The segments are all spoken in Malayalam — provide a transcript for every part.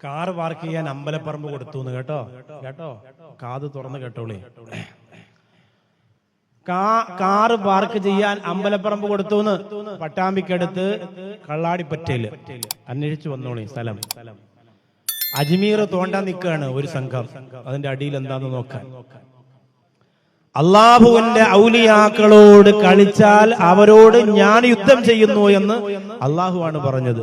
കാറ് പാർക്ക് ചെയ്യാൻ അമ്പലപ്പറമ്പ് കൊടുത്തു കേട്ടോ കേട്ടോ, കാത് തുറന്ന് കേട്ടോളേ. കാറ് പാർക്ക് ചെയ്യാൻ അമ്പലപ്പറമ്പ് കൊടുത്തു പട്ടാമ്പിക്കടുത്ത് കള്ളാടിപ്പറ്റയില് അന്വേഷിച്ചു വന്നോളി. സ്ഥലം അജ്മീർ തോണ്ടാൻ നിൽക്കുകയാണ് ഒരു സംഘം. അതിന്റെ അടിയിൽ എന്താന്ന് നോക്കാൻ. അള്ളാഹുവിന്റെ ഔലിയാക്കളോട് കളിച്ചാൽ അവരോട് ഞാൻ യുദ്ധം ചെയ്യുന്നു എന്ന് അള്ളാഹുവാണ് പറഞ്ഞത്.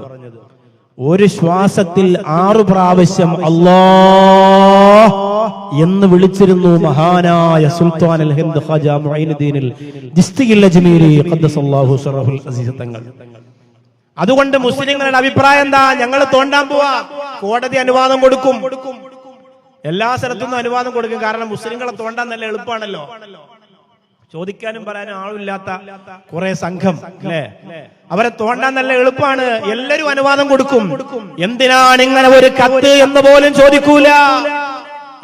ഒരു ശ്വാസത്തിൽ 6 പ്രാവശ്യം അല്ലാഹ് എന്ന് വിളിച്ചിരുന്നു മഹാനായ സുൽത്താൻ അൽ ഹിന്ദ് ഖാജ മുഈനുദ്ദീൻ ജിസ്തിയിൽ അജ്മീരി ഖദ്ദസല്ലാഹു സിറഹുൽ അസീസ് തങ്ങൾ. അതുകൊണ്ട് മുസ്ലിങ്ങളുടെ അഭിപ്രായം എന്താ? ഞങ്ങൾ തോണ്ടാൻ പോവാ, കോടതി അനുവാദം കൊടുക്കും. എല്ലാ സ്ഥലത്തുനിന്നും അനുവാദം കൊടുക്കും. കാരണം മുസ്ലിങ്ങളെ തോണ്ടാൻ നല്ല എളുപ്പമാണല്ലോ. ചോദിക്കാനും പറയാനും ആളില്ലാത്ത കുറെ സംഘം അല്ലേ, അവരെ തോണ്ടാൻ നല്ല എളുപ്പമാണ്. എല്ലാരും അനുവാദം കൊടുക്കും. എന്തിനാണ് ഇങ്ങനെ ഒരു കത്ത് എന്ന് പോലും ചോദിക്കൂല,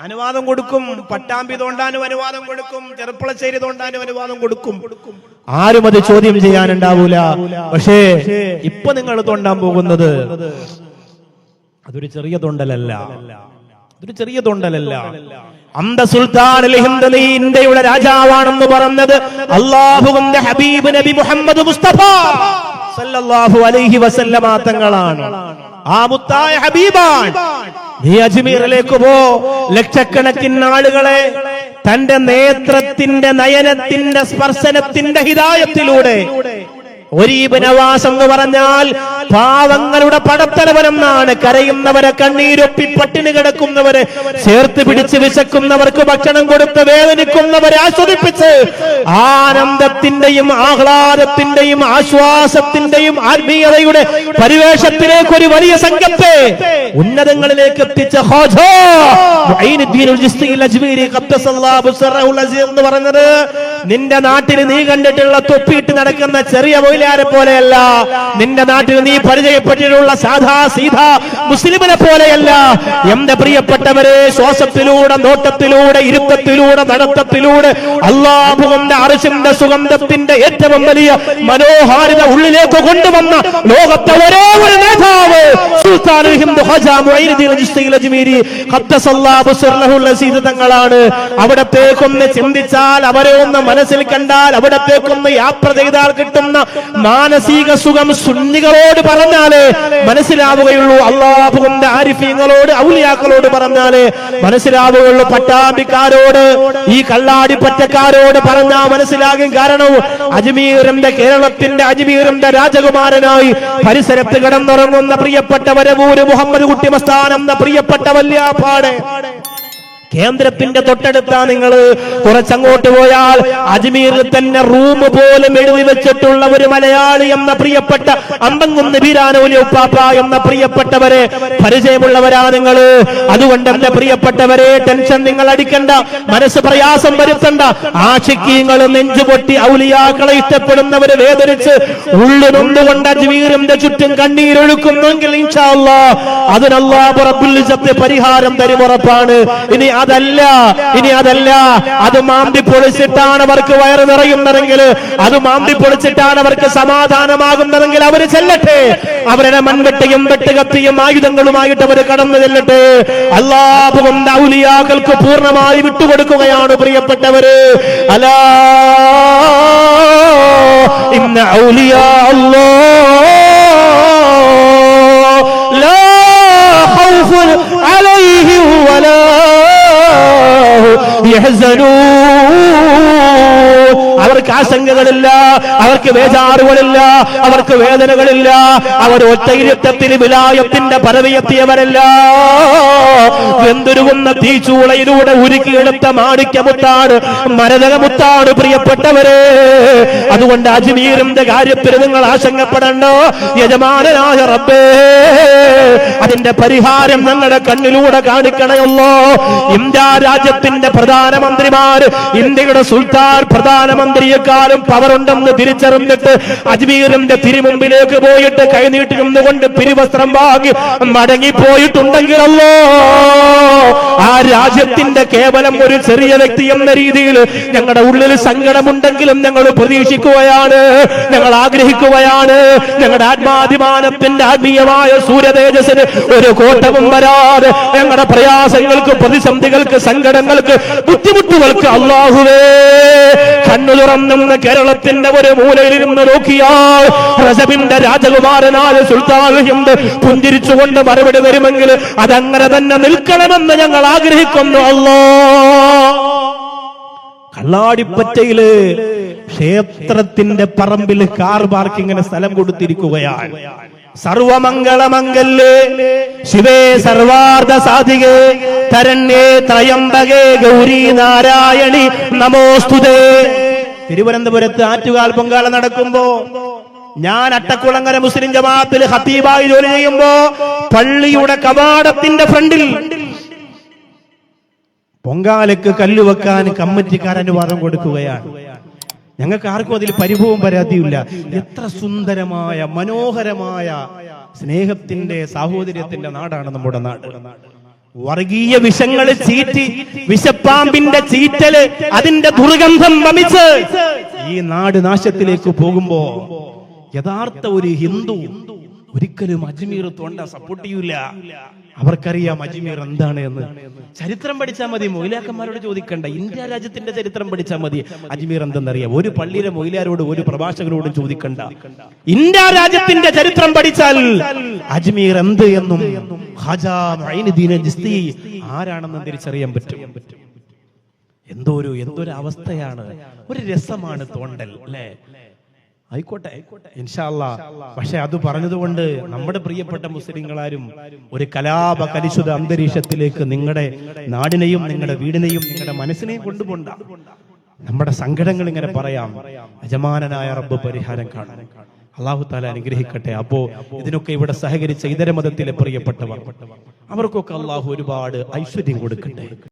അനുവാദം കൊടുക്കും. പട്ടാമ്പി തോണ്ടാനും അനുവാദം കൊടുക്കും, ചെറുപ്പളശ്ശേരി തോണ്ടാനും അനുവാദം കൊടുക്കും. ആരും അത് ചോദ്യം ചെയ്യാനുണ്ടാവൂല. പക്ഷേ ഇപ്പൊ നിങ്ങൾ തോണ്ടാൻ പോകുന്നത് അതൊരു ചെറിയ തൊണ്ടലല്ല, അതൊരു ചെറിയ തൊണ്ടലല്ല. അന്ത സുൽത്താൻ അൽ ഹിന്ദ്, നീ ഇന്ത്യയുടെ രാജാവാണെന്ന് പറഞ്ഞത് അല്ലാഹുവിന്റെ ഹബീബ് നബി മുഹമ്മദ് മുസ്തഫ സല്ലല്ലാഹു അലൈഹി വസല്ലമ തങ്ങളാണ്. ആ മുത്തായ ഹബീബാൻ. നീ അജ്മീറിലേക്ക് പോ. ലക്ഷക്കണക്കിന് ആളുകളെ തന്റെ നേത്രത്തിന്റെ നയനത്തിന്റെ സ്പർശനത്തിന്റെ ഹിദായത്തിലൂടെ, ഒരീബ് നവാസ് എന്ന് പറഞ്ഞാൽ പാവങ്ങളുടെ പടത്തലവനെന്നാണ്. കരയുന്നവരെ, കണ്ണീരൊപ്പി പട്ടിണി കിടക്കുന്നവരെ ചേർത്ത് പിടിച്ച് വിശക്കുന്നവർക്ക് ഭക്ഷണം കൊടുത്ത് വേദനിക്കുന്നവരെ ആസ്വദിപ്പിച്ച് ആനന്ദത്തിന്റെയും ആഹ്ലാദത്തിന്റെയും ആശ്വാസത്തിന്റെയും ആത്മീയതയുടെ പരിവേഷത്തിലേക്ക് ഒരു വലിയ സംഘത്തെ ഉന്നതങ്ങളിലേക്ക് എത്തിച്ച ഖാജാ മുഈനുദ്ദീൻ ജിസ്തിയിൽ അജ്മീരി ഖദ്ദസല്ലാഹു സിറഹുൽ അസീസ് എന്ന് പറഞ്ഞത്, നിന്റെ നാട്ടിൽ നീ കണ്ടിട്ടുള്ള തൊപ്പിയിട്ട് നടക്കുന്ന ചെറിയ മൊയിലാരെ പോലെയല്ല, നിന്റെ നാട്ടിൽ നീ പരിചയപ്പെട്ടിട്ടുള്ള സാധാ സീധാ മുസ്ലിമിനെ പോലെയല്ല. എന്റെ പ്രിയപ്പെട്ടവരെ, ശ്വാസത്തിലൂടെ, നോട്ടത്തിലൂടെ, ഇരുത്തത്തിലൂടെ, നടത്തത്തിലൂടെ അല്ലാഹുവിന്റെ അർശിന്റെ സുഗന്ധത്തിന്റെ ഏറ്റവും വലിയ മനോഹാരിത ഉള്ളിലേക്ക് കൊണ്ടുവന്ന ലോകത്തെ ഒരേ ഒരു നേതാവ് സുൽത്താൻ അൽ ഹിന്ദ് ഖാജ മുഈനുദ്ദീൻ ജിസ്തിയിൽ അജ്മീരി ഖദ്ദസല്ലാഹു സിറഹുൽ അസീസ് തങ്ങളാണ്. അവിടത്തേക്കൊന്ന് ചിന്തിച്ചാൽ, അവരെ ഒന്ന് മനസ്സിൽ കണ്ടാൽ, അവിടത്തേക്കൊന്ന് യാത്ര ചെയ്താൽ കിട്ടുന്ന മാനസിക സുഖം സുന്നികളോട് പറഞ്ഞാലേ മനസ്സിലാവുകയുള്ളൂ. അല്ലാഹുവിന്റെ ആരിഫീങ്ങളോട്, ഔലിയാക്കളോട് പറഞ്ഞാലേ മനസ്സിലാവുകയുള്ളൂ. പട്ടാമ്പിക്കാരോട്, ഈ കള്ളാടിപ്പറ്റക്കാരോട് പറഞ്ഞാൽ മനസ്സിലാകും. കാരണം അജ്മീറിന്റെ, കേരളത്തിന്റെ അജ്മീറിന്റെ രാജകുമാരനായി പരിസരത്ത് കിടന്നുറങ്ങുന്ന പ്രിയപ്പെട്ട വരവൂര് മുഹമ്മദ് കുട്ടി മസ്താൻ എന്ന പ്രിയപ്പെട്ട വല്യാപ്പാട് കേന്ദ്രത്തിന്റെ തൊട്ടടുത്താ. നിങ്ങൾ കുറച്ചങ്ങോട്ട് പോയാൽ അജ്മീറിൽ തന്നെ റൂം പോലും എഴുതി വെച്ചിട്ടുള്ള ഒരു മലയാളി എന്ന പ്രിയപ്പെട്ട അമ്പങ്കുന്ന് ബീരാനോലി ഉപ്പാപ്പ എന്ന പ്രിയപ്പെട്ടവരെ പരിചയമുള്ളവരാ നിങ്ങൾ. അതുകൊണ്ട് എന്റെ പ്രിയപ്പെട്ടവരെ, ടെൻഷൻ നിങ്ങൾ അടിക്കണ്ട, മനസ്സ് പ്രയാസം വരുത്തണ്ട. ആശിക്കീങ്ങൾ നെഞ്ചുപൊട്ടി ഔലിയാക്കളെ ഇഷ്ടപ്പെടുന്നവര് വേദനിച്ച് ഉള്ളിനൊന്നുകൊണ്ട് അജ്മീറിന്റെ ചുറ്റും കണ്ണീരൊഴുക്കുന്നെങ്കിൽ ഇൻഷാ അല്ലാഹ് അതിന് അല്ലാഹു റബ്ബുൽ ഇസ്സത്ത് പരിഹാരം തരും, ഉറപ്പാണ്. ഇനി അതല്ല, അത് മാന്തി പൊളിച്ചിട്ടാണ് അവർക്ക് വയറ് നിറയുന്നതെങ്കിൽ, അത് മാന്തി പൊളിച്ചിട്ടാണ് അവർക്ക് സമാധാനമാകുന്നതെങ്കിൽ അവര് ചെല്ലട്ടെ. അവരുടെ മൺവെട്ടിയും വെട്ടുകത്തിയും ആയുധങ്ങളുമായിട്ട് അവർ കടന്നു ചെല്ലട്ടെ. അല്ലാഹുവിന്റെ ഔലിയാക്കൾക്ക് പൂർണ്ണമായി വിട്ടുകൊടുക്കുകയാണ് പ്രിയപ്പെട്ടവര്. അലാ ഇന്ന ഔലിയാ അല്ലാഹ് ലാ ഖൗഫുൻ അലൈഹിം വലാ അവർക്ക് ആശങ്കകളില്ല, അവർക്ക് വേജാറുകളില്ല, അവർക്ക് വേദനകളില്ല. അവർ ഒറ്റയിരുത്തത്തിൽ വിലായത്തിന്റെ പരവിയെത്തിയവരല്ല. വെന്തുരുകുന്ന തീച്ചൂളയിലൂടെ ഉരുക്കിയെടുത്ത മാണിക്യമുത്താണ്, മരതകമുത്താണ് പ്രിയപ്പെട്ടവരെ. അതുകൊണ്ട് അജ്മീറിന്റെ കാര്യത്തിൽ നിങ്ങൾ ആശങ്കപ്പെടണ്ടോ. യജമാനനായ റബ്ബേ, അതിന്റെ പരിഹാരം ഞങ്ങളുടെ കണ്ണിലൂടെ കാണിക്കണമല്ലോ. ഇന്ത്യ രാജ്യത്തിന്റെ പ്രധാനമന്ത്രിമാർ ഇന്ത്യയുടെ സുൽത്താൻ പ്രധാനമന്ത്രിയെ പ്രവാചകനേക്കാളും പവറുണ്ടെന്ന് തിരിച്ചറിഞ്ഞിട്ട് അജ്മീറിന്റെ തിരുമുമ്പിലേക്ക് പോയിട്ട് കൈനീട്ടിരുന്നുകൊണ്ട് പിരിവസ്ത്രം വാങ്ങി മടങ്ങിപ്പോയിട്ടുണ്ടെങ്കിലല്ലോ ആ രാജ്യത്തിന്റെ കേവലം ഒരു ചെറിയ വ്യക്തി എന്ന രീതിയിൽ ഞങ്ങളുടെ ഉള്ളിൽ സങ്കടമുണ്ടെങ്കിലും ഞങ്ങൾ പ്രതീക്ഷിക്കുകയാണ്, ഞങ്ങൾ ആഗ്രഹിക്കുകയാണ്. ഞങ്ങളുടെ ആത്മാഭിമാനത്തിന്റെ ആത്മീയമായ സൂര്യതേജസ്സിന് ഒരു കോട്ടവും വരാതെ ഞങ്ങളുടെ പ്രയാസങ്ങൾക്ക്, പ്രതിസന്ധികൾക്ക്, സങ്കടങ്ങൾക്ക്, ബുദ്ധിമുട്ടുകൾക്ക് അല്ലാഹുവേ കണ്ണു തുറന്നുന്ന കേരളത്തിന്റെ ഒരു മൂലയിലിരുന്ന് നോക്കിയാൽ റജബിന്റെ രാജകുമാരനായ സുൽത്താൻ ഹിന്ദ് പുഞ്ചിരിച്ചുകൊണ്ട് മറുപടി വരുമെങ്കിൽ അതങ്ങനെ തന്നെ നിൽക്കണമെന്ന് ഞങ്ങൾ ആഗ്രഹിക്കുന്നു. അല്ലാഹ് കള്ളാടിപ്പറ്റയില് ക്ഷേത്രത്തിന്റെ പറമ്പിൽ കാർ പാർക്കിങ്ങിന് സ്ഥലം കൊടുത്തിരിക്കുകയാണ്. സർവമംഗളമംഗല്യേ ശിവേ സർവാർദ്ധ സാധികേ തരണ്യേ ത്രയംബകേ ഗൗരി നാരായണി നമോസ്തുതേ. തിരുവനന്തപുരത്ത് ആറ്റുകാൽ പൊങ്കാല നടക്കുമ്പോ ഞാൻ അട്ടക്കുളങ്ങര മുസ്ലിം ജമാഅത്തിൽ ഖതീബായി ജോലി ചെയ്യുമ്പോ പള്ളിയുടെ കവാടത്തിന്റെ ഫ്രണ്ടിൽ പൊങ്കാലക്ക് കല്ലുവെക്കാൻ കമ്മിറ്റിക്കാർ അനുവാദം കൊടുക്കുകയാണ്. ഞങ്ങൾക്ക് ആർക്കും അതിൽ പരിഭവവും പരാതിയില്ല. എത്ര സുന്ദരമായ മനോഹരമായ സ്നേഹത്തിന്റെ സാഹോദര്യത്തിന്റെ നാടാണ് നമ്മുടെ നാട്. വർഗീയ വിഷങ്ങൾ ചീറ്റി, വിഷപ്പാമ്പിന്റെ ചീറ്റല്, അതിന്റെ ദുർഗന്ധം വമിച്ച് ഈ നാട് നാശത്തിലേക്ക് പോകുമ്പോ യഥാർത്ഥ ഒരു ഹിന്ദു ഒരിക്കലും അജ്മീർ തോണ്ട സപ്പോർട്ട് ചെയ്യൂല. അവർക്കറിയാം അജ്മീർ എന്താണ് എന്ന്. ചരിത്രം പഠിച്ചാൽ മതി, മൊയിലാക്കന്മാരോട് ചോദിക്കണ്ട. ഇന്ത്യ രാജ്യത്തിന്റെ ചരിത്രം പഠിച്ചാൽ മതി, അജ്മീർ എന്തെന്നറിയാം. ഒരു പള്ളിയിലെ മൊയിലാരോട്, ഒരു പ്രഭാഷകരോടും ചോദിക്കണ്ട. ഇന്ത്യ രാജ്യത്തിന്റെ ചരിത്രം പഠിച്ചാൽ അജ്മീർ എന്ത് എന്നും ഖാജാ മൊയ്നുദ്ദീൻ ചിസ്തി ആരാണെന്നും തിരിച്ചറിയാൻ പറ്റും. എന്തൊരു അവസ്ഥയാണ്, ഒരു രസമാണ് തോണ്ടൽ, അല്ലേ? ആയിക്കോട്ടെ, ഇൻഷാ അല്ലാഹ്. പക്ഷെ അത് പറഞ്ഞതുകൊണ്ട് നമ്മുടെ പ്രിയപ്പെട്ട മുസ്ലിങ്ങളാരും ഒരു കലാപ കലുഷിത അന്തരീക്ഷത്തിലേക്ക് നിങ്ങളുടെ നാടിനെയും നിങ്ങളുടെ വീടിനെയും നിങ്ങളുടെ മനസ്സിനെയും കൊണ്ടുപോണ്ട. നമ്മുടെ സങ്കടങ്ങൾ ഇങ്ങനെ പറയാം. യജമാനനായ റബ്ബ് പരിഹാരം കാണും. അല്ലാഹു തആല അനുഗ്രഹിക്കട്ടെ. അപ്പോ ഇതിനൊക്കെ ഇവിടെ സഹകരിച്ച ഇതര മതത്തിലെ പ്രിയപ്പെട്ടവർ, അവർക്കൊക്കെ അല്ലാഹു ഒരുപാട് ഐശ്വര്യം കൊടുക്കട്ടെ.